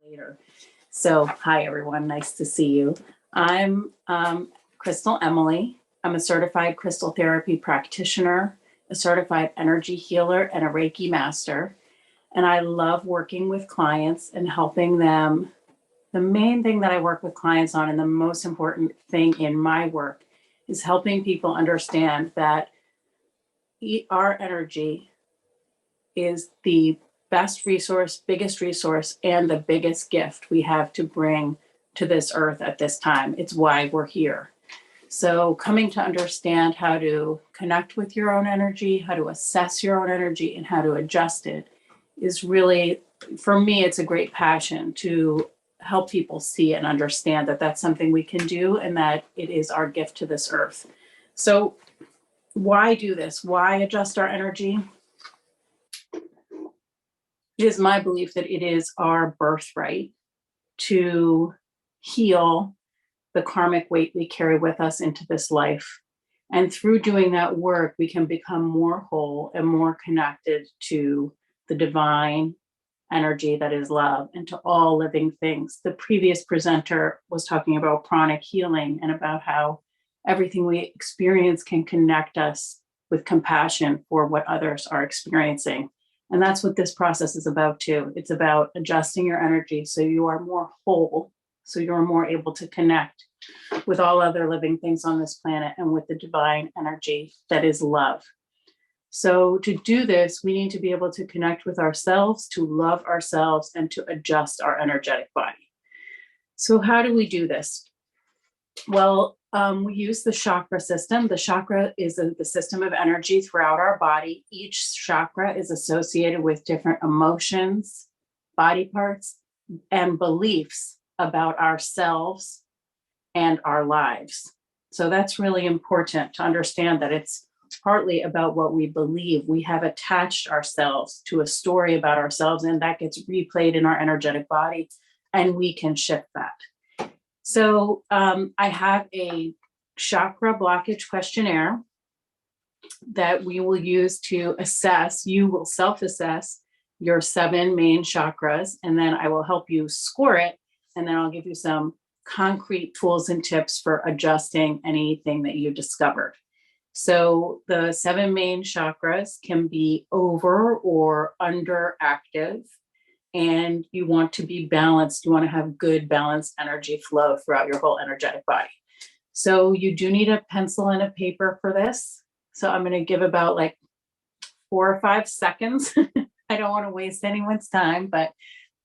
later. So, hi everyone, nice to see you. I'm Crystal Emelie. I'm a certified crystal therapy practitioner, a certified energy healer, and a Reiki master. And I love working with clients and helping them. The main thing that I work with clients on, and the most important thing in my work, is helping people understand that our energy is the best resource, biggest resource, and the biggest gift we have to bring to this earth at this time. It's why we're here. So, coming to understand how to connect with your own energy, how to assess your own energy, and how to adjust it is really, for me, it's a great passion to help people see and understand that that's something we can do and that it is our gift to this earth. So, why do this? Why adjust our energy? It is my belief that it is our birthright to heal the karmic weight we carry with us into this life. And through doing that work, we can become more whole and more connected to the divine energy that is love and to all living things. The previous presenter was talking about pranic healing and about how everything we experience can connect us with compassion for what others are experiencing. And that's what this process is about too. It's about adjusting your energy so you are more whole, so you're more able to connect with all other living things on this planet and with the divine energy that is love. So to do this, we need to be able to connect with ourselves, to love ourselves, and to adjust our energetic body. So how do we do this? Well, we use the chakra system. The chakra is the system of energy throughout our body. Each chakra is associated with different emotions, body parts, and beliefs about ourselves and our lives. So that's really important to understand that it's partly about what we believe. We have attached ourselves to a story about ourselves, and that gets replayed in our energetic body, and we can shift that. So I have a chakra blockage questionnaire that we will use to assess. You will self-assess your 7 main chakras, and then I will help you score it, and then I'll give you some concrete tools and tips for adjusting anything that you discovered. So the 7 main chakras can be over or underactive, and you want to be balanced. You want to have good balanced energy flow throughout your whole energetic body. So you do need a pencil and a paper for this. So I'm going to give about like 4 or 5 seconds. I don't want to waste anyone's time, but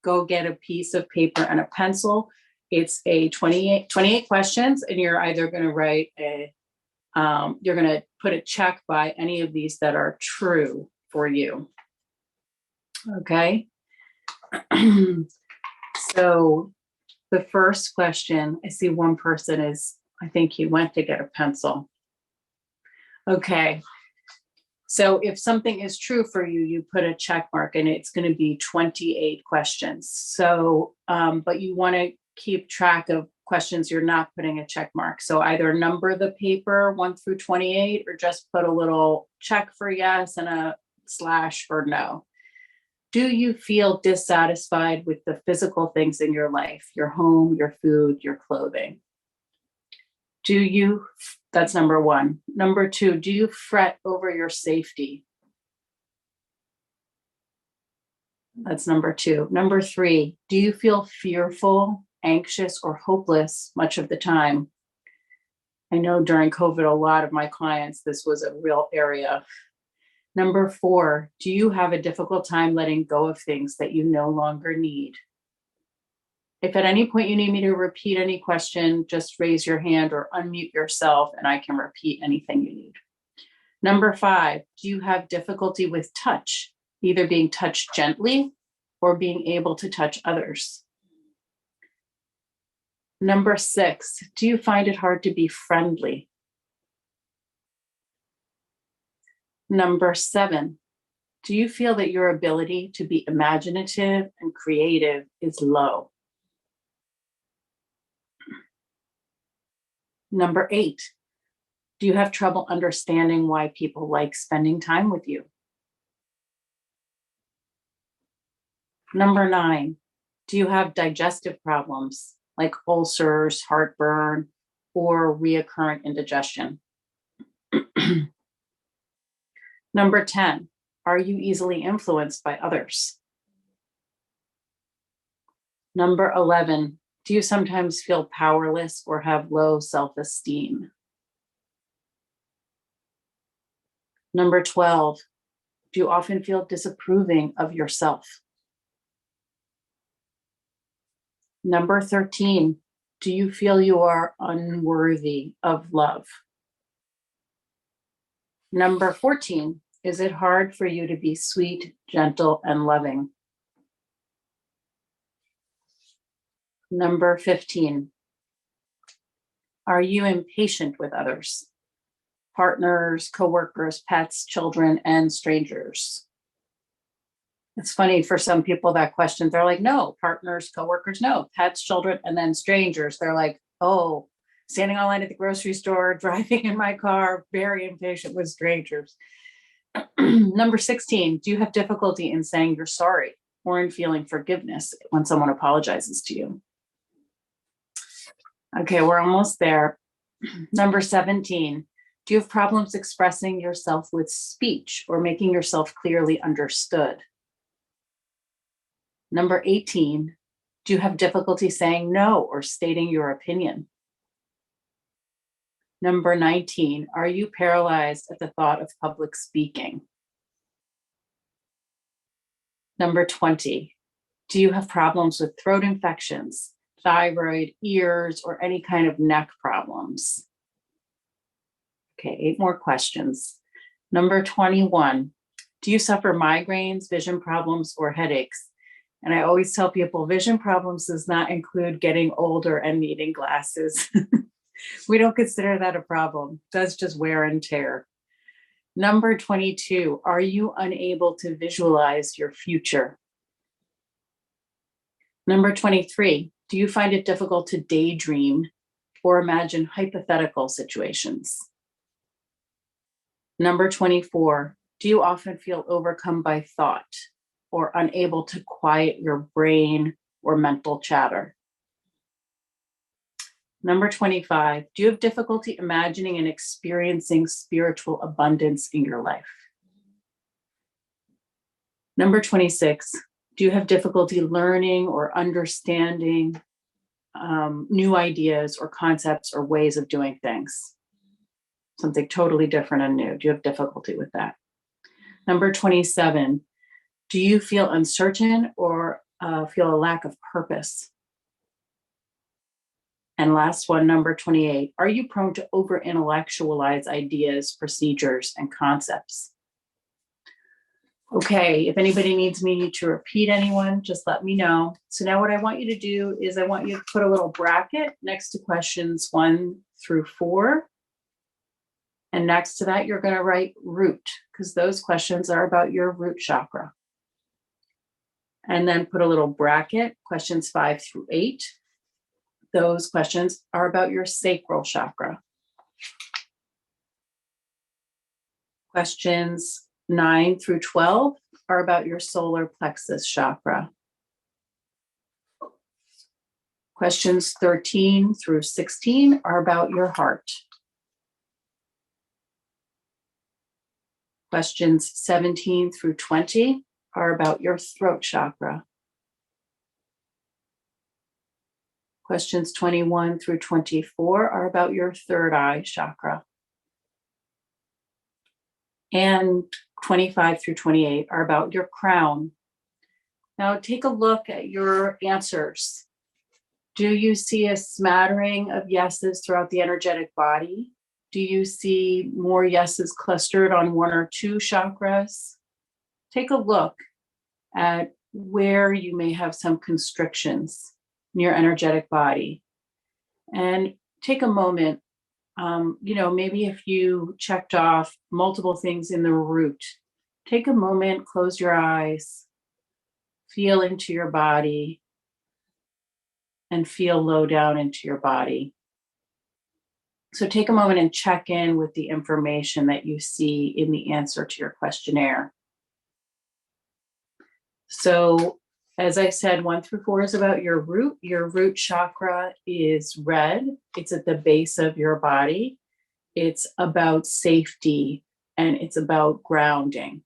go get a piece of paper and a pencil. It's a 28 questions, and you're either going to write you're going to put a check by any of these that are true for you. Okay. So the first question, I see one person I think he went to get a pencil. Okay. So if something is true for you, you put a check mark, and it's going to be 28 questions. So, but you want to keep track of questions you're not putting a check mark. So either number the paper 1 through 28, or just put a little check for yes and a slash for no. Do you feel dissatisfied with the physical things in your life, your home, your food, your clothing? That's number 1. Number 2, do you fret over your safety? That's number 2. Number 3, do you feel fearful, anxious, or hopeless much of the time? I know during COVID, a lot of my clients, this was a real area. Number 4, do you have a difficult time letting go of things that you no longer need? If at any point you need me to repeat any question, just raise your hand or unmute yourself, and I can repeat anything you need. Number 5, do you have difficulty with touch, either being touched gently or being able to touch others? Number 6, do you find it hard to be friendly? Number 7, do you feel that your ability to be imaginative and creative is low? Number 8, do you have trouble understanding why people like spending time with you? Number 9, Do you have digestive problems like ulcers, heartburn, or recurrent indigestion? Number 10, are you easily influenced by others? Number 11, do you sometimes feel powerless or have low self-esteem? Number 12, do you often feel disapproving of yourself? Number 13, do you feel you are unworthy of love? Number 14, is it hard for you to be sweet, gentle, and loving? Number 15, are you impatient with others? Partners, coworkers, pets, children, and strangers. It's funny for some people that question, they're like, no, partners, coworkers, no, pets, children, and then strangers. They're like, oh, standing online at the grocery store, driving in my car, very impatient with strangers. Number 16, do you have difficulty in saying you're sorry or in feeling forgiveness when someone apologizes to you? Okay, we're almost there. Number 17, do you have problems expressing yourself with speech or making yourself clearly understood? Number 18, do you have difficulty saying no or stating your opinion? Number 19, are you paralyzed at the thought of public speaking? Number 20, do you have problems with throat infections, thyroid, ears, or any kind of neck problems? Okay, 8 more questions. Number 21, do you suffer migraines, vision problems, or headaches? And I always tell people vision problems does not include getting older and needing glasses. We don't consider that a problem. That's just wear and tear. Number 22, are you unable to visualize your future? Number 23, do you find it difficult to daydream or imagine hypothetical situations? Number 24, do you often feel overcome by thought or unable to quiet your brain or mental chatter? Number 25, do you have difficulty imagining and experiencing spiritual abundance in your life? Number 26, do you have difficulty learning or understanding new ideas or concepts or ways of doing things? Something totally different and new. Do you have difficulty with that? Number 27, do you feel uncertain or feel a lack of purpose? And last one, number 28, are you prone to over-intellectualize ideas, procedures, and concepts? Okay, if anybody needs me to repeat anyone, just let me know. So now what I want you to do is I want you to put a little bracket next to questions 1 through 4. And next to that, you're going to write root, because those questions are about your root chakra. And then put a little bracket, questions 5 through 8. Those questions are about your sacral chakra. Questions 9 through 12 are about your solar plexus chakra. Questions 13 through 16 are about your heart. Questions 17 through 20 are about your throat chakra. Questions 21 through 24 are about your third eye chakra. And 25 through 28 are about your crown. Now take a look at your answers. Do you see a smattering of yeses throughout the energetic body? Do you see more yeses clustered on 1 or 2 chakras? Take a look at where you may have some constrictions in your energetic body. And take a moment, maybe if you checked off multiple things in the root, take a moment, close your eyes, feel into your body, and feel low down into your body. So take a moment and check in with the information that you see in the answer to your questionnaire. So As I said, 1 through 4 is about your root. Your root chakra is red. It's at the base of your body. It's about safety and it's about grounding.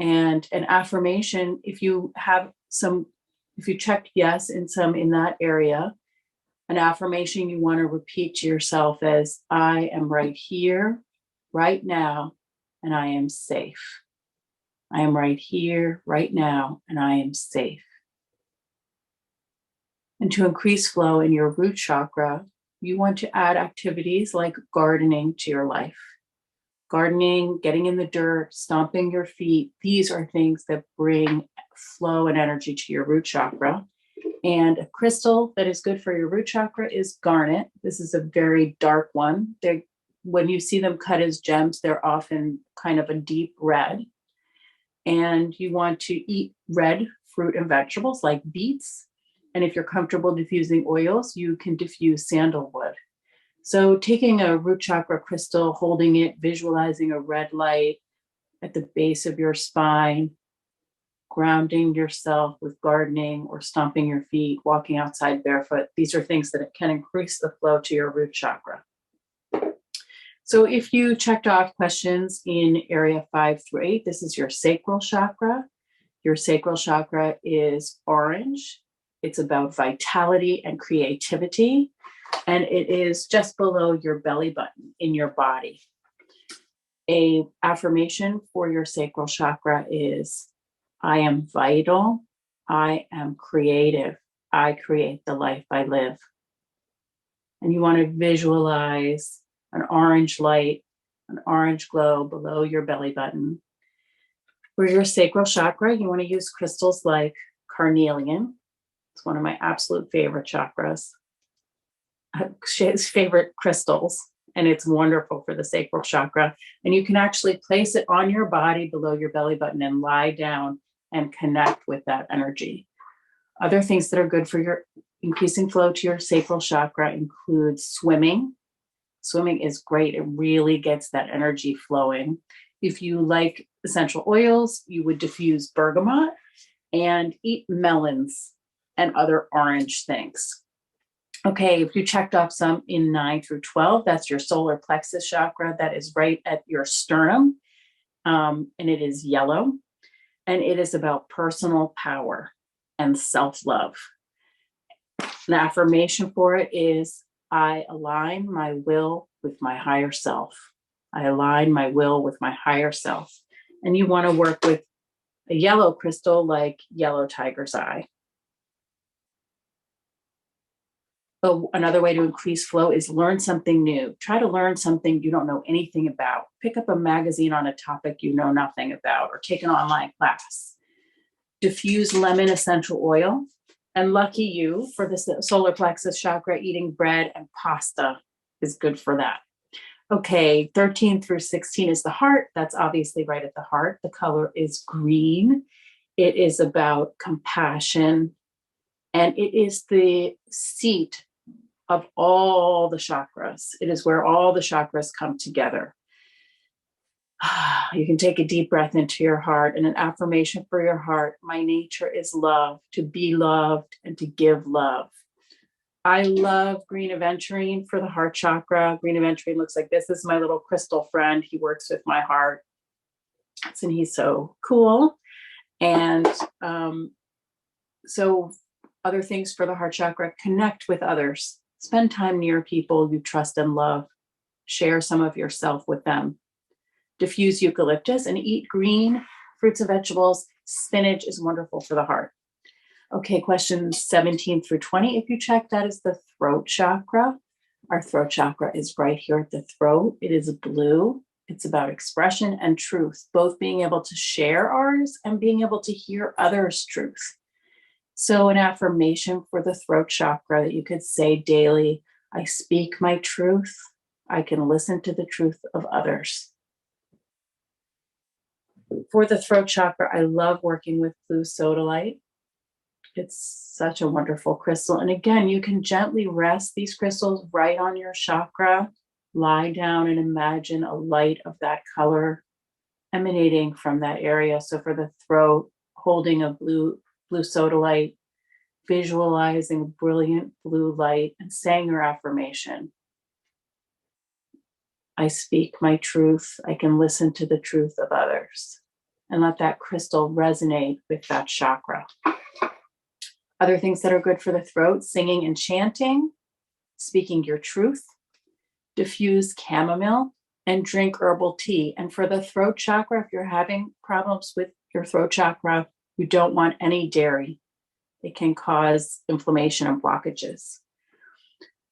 And an affirmation, if you checked yes in that area, an affirmation you want to repeat to yourself is, I am right here, right now, and I am safe. I am right here, right now, and I am safe. And to increase flow in your root chakra, you want to add activities like gardening to your life. Gardening, getting in the dirt, stomping your feet, these are things that bring flow and energy to your root chakra. And a crystal that is good for your root chakra is garnet. This is a very dark one. When you see them cut as gems, they're often kind of a deep red. And you want to eat red fruit and vegetables like beets. And if you're comfortable diffusing oils, you can diffuse sandalwood. So taking a root chakra crystal, holding it, visualizing a red light at the base of your spine, grounding yourself with gardening or stomping your feet, walking outside barefoot. These are things that can increase the flow to your root chakra. So if you checked off questions in area 5 through 8, this is your sacral chakra. Your sacral chakra is orange. It's about vitality and creativity. And it is just below your belly button in your body. A affirmation for your sacral chakra is, I am vital. I am creative. I create the life I live. And you want to visualize an orange light, an orange glow below your belly button. For your sacral chakra, you want to use crystals like carnelian. It's one of my absolute favorite chakras. Favorite crystals, and it's wonderful for the sacral chakra. And you can actually place it on your body below your belly button and lie down and connect with that energy. Other things that are good for your increasing flow to your sacral chakra include swimming. Swimming is great. It really gets that energy flowing. If you like essential oils, you would diffuse bergamot and eat melons and other orange things. Okay, if you checked off some in 9 through 12, that's your solar plexus chakra. That is right at your sternum, and it is yellow. And it is about personal power and self-love. An affirmation for it is, I align my will with my higher self. I align my will with my higher self. And you want to work with a yellow crystal like yellow tiger's eye. But another way to increase flow is learn something new. Try to learn something you don't know anything about. Pick up a magazine on a topic you know nothing about, or take an online class. Diffuse lemon essential oil. And lucky you, for the solar plexus chakra, eating bread and pasta is good for that. Okay, 13 through 16 is the heart. That's obviously right at the heart. The color is green. It is about compassion. And it is the seat of all the chakras. It is where all the chakras come together. You can take a deep breath into your heart, and an affirmation for your heart. My nature is love, to be loved and to give love. I love green aventurine for the heart chakra. Green aventurine looks like this. This is my little crystal friend. He works with my heart. And he's so cool. And so other things for the heart chakra, connect with others. Spend time near people you trust and love. Share some of yourself with them. Diffuse eucalyptus and eat green fruits and vegetables. Spinach is wonderful for the heart. Okay, questions 17 through 20. If you check, that is the throat chakra. Our throat chakra is right here at the throat. It is blue. It's about expression and truth, both being able to share ours and being able to hear others' truth. So an affirmation for the throat chakra that you could say daily, I speak my truth. I can listen to the truth of others. For the throat chakra, I love working with blue sodalite. It's such a wonderful crystal. And again, you can gently rest these crystals right on your chakra. Lie down and imagine a light of that color emanating from that area. So for the throat, holding a blue blue sodalite, visualizing brilliant blue light and saying your affirmation. I speak my truth. I can listen to the truth of others, and let that crystal resonate with that chakra. Other things that are good for the throat: singing and chanting, speaking your truth, diffuse chamomile, and drink herbal tea. And for the throat chakra, if you're having problems with your throat chakra, you don't want any dairy. It can cause inflammation and blockages.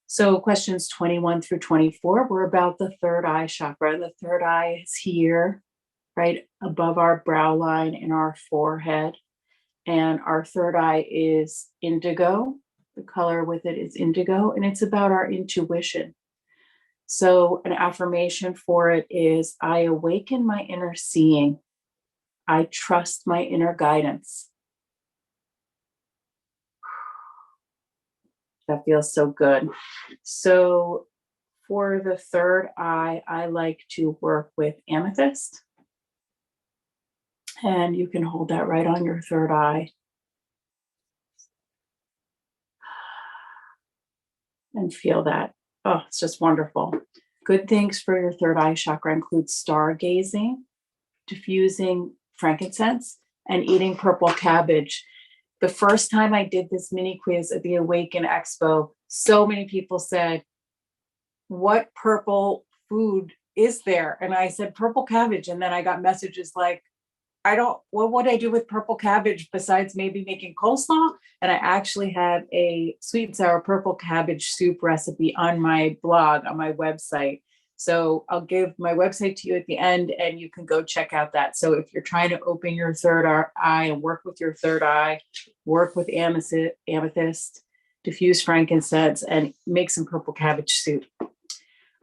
So questions 21 through 24 were about the third eye chakra. The third eye is here, right above our brow line in our forehead. And our third eye is indigo. The color with it is indigo, and it's about our intuition. So an affirmation for it is, I awaken my inner seeing. I trust my inner guidance. That feels so good. So for the third eye, I like to work with amethyst. And you can hold that right on your third eye. And feel that. Oh, it's just wonderful. Good things for your third eye chakra include stargazing, diffusing frankincense, and eating purple cabbage. The first time I did this mini quiz at the Awaken Expo, so many people said, what purple food is there? And I said, purple cabbage. And then I got messages like, what would I do with purple cabbage besides maybe making coleslaw? And I actually have a sweet and sour purple cabbage soup recipe on my blog, on my website. So I'll give my website to you at the end and you can go check out that. So if you're trying to open your third eye and work with your third eye, work with amethyst, diffuse frankincense, and make some purple cabbage soup.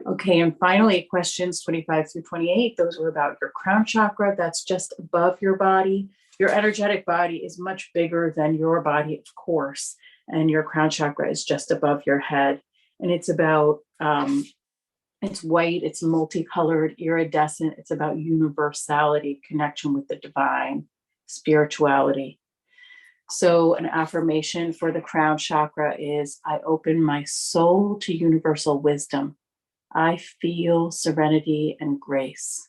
Okay, and finally, questions 25 through 28, those were about your crown chakra. That's just above your body. Your energetic body is much bigger than your body, of course, and your crown chakra is just above your head. And it's about, it's white, it's multicolored, iridescent. It's about universality, connection with the divine, spirituality. So an affirmation for the crown chakra is, I open my soul to universal wisdom. I feel serenity and grace.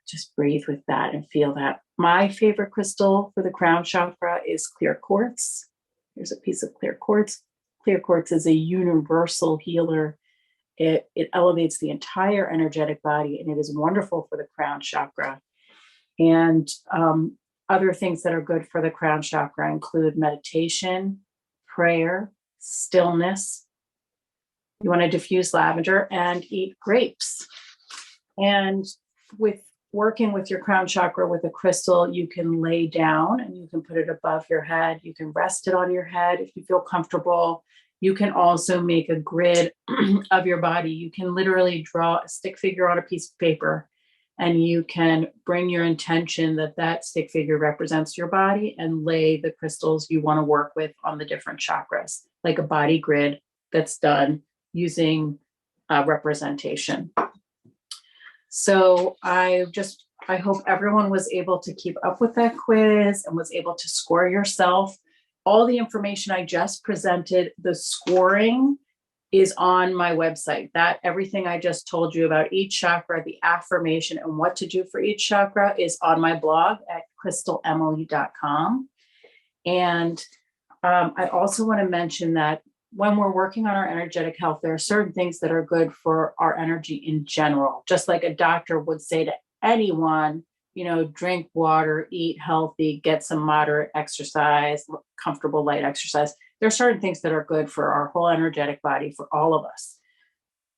Just breathe with that and feel that. My favorite crystal for the crown chakra is clear quartz. Here's a piece of clear quartz. Clear quartz is a universal healer. It elevates the entire energetic body, and it is wonderful for the crown chakra. And other things that are good for the crown chakra include meditation, prayer, stillness. You want to diffuse lavender and eat grapes. And with working with your crown chakra with a crystal, you can lay down and you can put it above your head. You can rest it on your head if you feel comfortable. You can also make a grid of your body. You can literally draw a stick figure on a piece of paper, and you can bring your intention that that stick figure represents your body and lay the crystals you want to work with on the different chakras, like a body grid that's done using representation. So I hope everyone was able to keep up with that quiz and was able to score yourself. All the information I just presented, the scoring is on my website. That everything I just told you about each chakra, the affirmation and what to do for each chakra is on my blog at crystalemelie.com. And I also want to mention that when we're working on our energetic health, there are certain things that are good for our energy in general. Just like a doctor would say to anyone, drink water, eat healthy, get some moderate exercise, comfortable light exercise. There are certain things that are good for our whole energetic body, for all of us.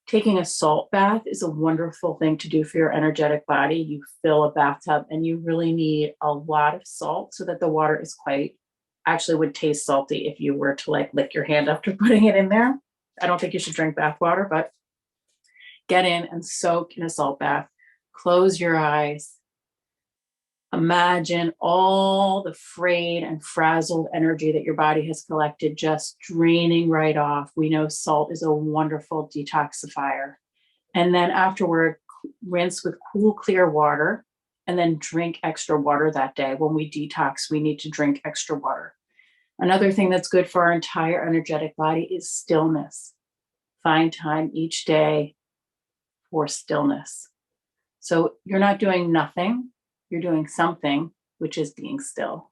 Taking a salt bath is a wonderful thing to do for your energetic body. You fill a bathtub and you really need a lot of salt so that the water is actually would taste salty if you were to lick your hand after putting it in there. I don't think you should drink bath water, but get in and soak in a salt bath. Close your eyes. Imagine all the frayed and frazzled energy that your body has collected just draining right off. We know salt is a wonderful detoxifier. And then afterward, rinse with cool, clear water and then drink extra water that day. When we detox, we need to drink extra water. Another thing that's good for our entire energetic body is stillness. Find time each day for stillness. So you're not doing nothing, you're doing something, which is being still.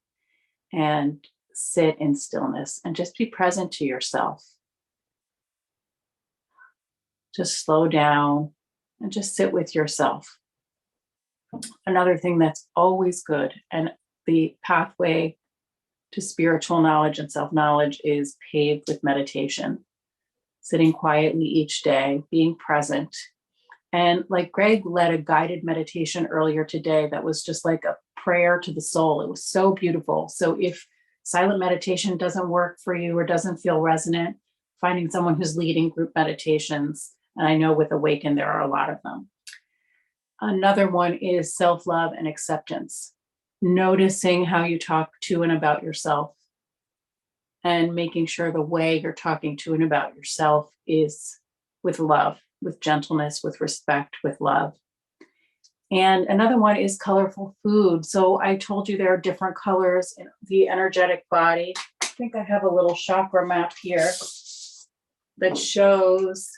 And sit in stillness and just be present to yourself. Just slow down and just sit with yourself. Another thing that's always good, and the pathway to spiritual knowledge and self-knowledge is paved with meditation. Sitting quietly each day, being present. And like Greg led a guided meditation earlier today that was just like a prayer to the soul. It was so beautiful. So if silent meditation doesn't work for you or doesn't feel resonant, finding someone who's leading group meditations. And I know with Awaken, there are a lot of them. Another one is self-love and acceptance. Noticing how you talk to and about yourself and making sure the way you're talking to and about yourself is with love, with gentleness, with respect, with love. And another one is colorful food. So I told you there are different colors in the energetic body. I think I have a little chakra map here that shows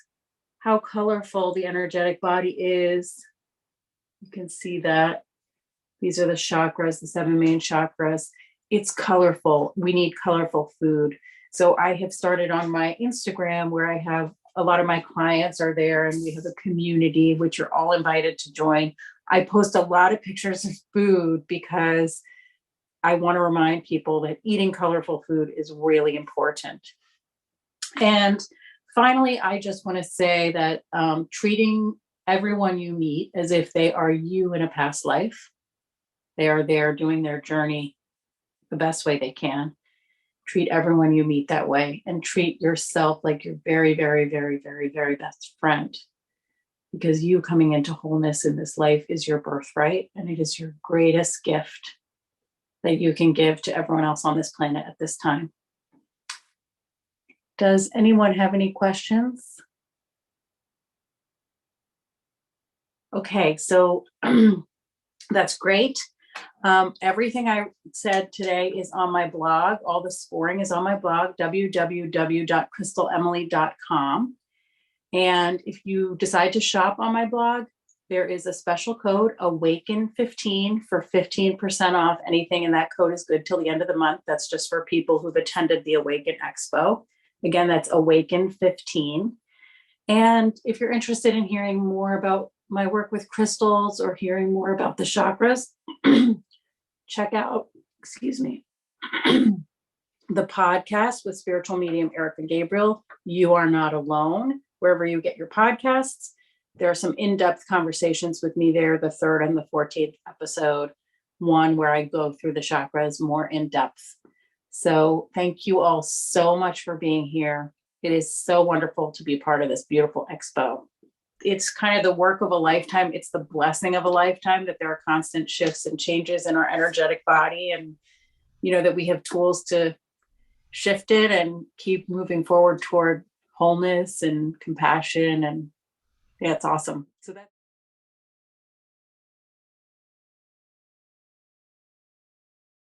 how colorful the energetic body is. You can see that. These are the chakras, the 7 main chakras. It's colorful. We need colorful food. So I have started on my Instagram where I have a lot of my clients are there and we have a community, which you're all invited to join. I post a lot of pictures of food because I want to remind people that eating colorful food is really important. And finally, I just want to say that treating everyone you meet as if they are you in a past life. They are there doing their journey the best way they can. Treat everyone you meet that way and treat yourself like your very, very, very, very, very best friend. Because you coming into wholeness in this life is your birthright, and it is your greatest gift that you can give to everyone else on this planet at this time. Does anyone have any questions? Okay, so that's great. Everything I said today is on my blog. All the scoring is on my blog, www.crystalemelie.com. And if you decide to shop on my blog, there is a special code, Awaken15, for 15% off anything. And that code is good till the end of the month. That's just for people who've attended the Awaken Expo. Again, that's Awaken15. And if you're interested in hearing more about my work with crystals or hearing more about the chakras, check out, the podcast with spiritual medium Erica Gabriel, You Are Not Alone, wherever you get your podcasts. There are some in-depth conversations with me there, the 3rd and the 14th episode, one where I go through the chakras more in depth. So thank you all so much for being here. It is so wonderful to be part of this beautiful expo. It's kind of the work of a lifetime. It's the blessing of a lifetime that there are constant shifts and changes in our energetic body, and that we have tools to shift it and keep moving forward toward wholeness and compassion. And yeah, it's awesome. So that's